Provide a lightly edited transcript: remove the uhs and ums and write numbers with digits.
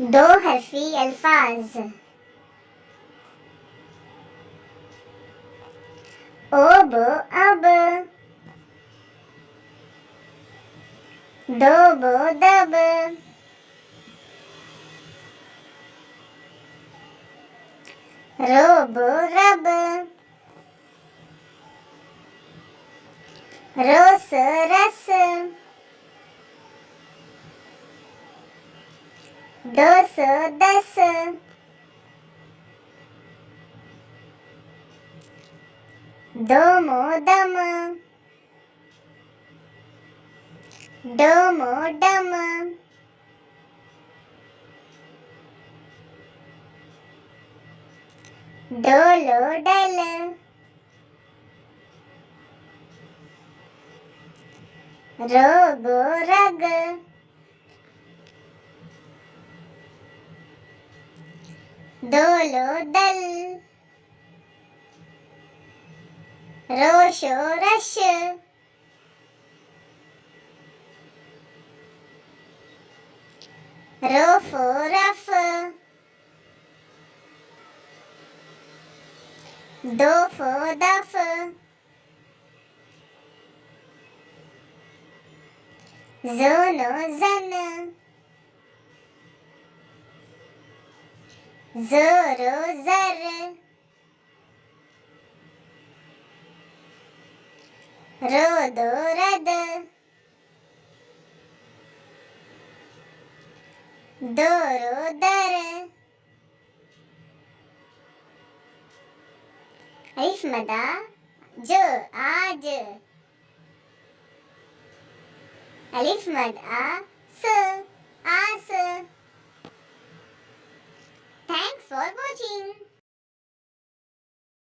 दो हरफी अल्फाज ओब अब दोब दब रोब रब रोस रस दोस दस दोमो दम डोमो डम डोलो डल रोगो रग दोलो दल रोशो रश रोफो रफ दोफो दफ जोनो जन जोरो जर रोदो रद दोरो दर अलिफ मदा ज आज अलिफ मद आ स आस. Thanks for watching.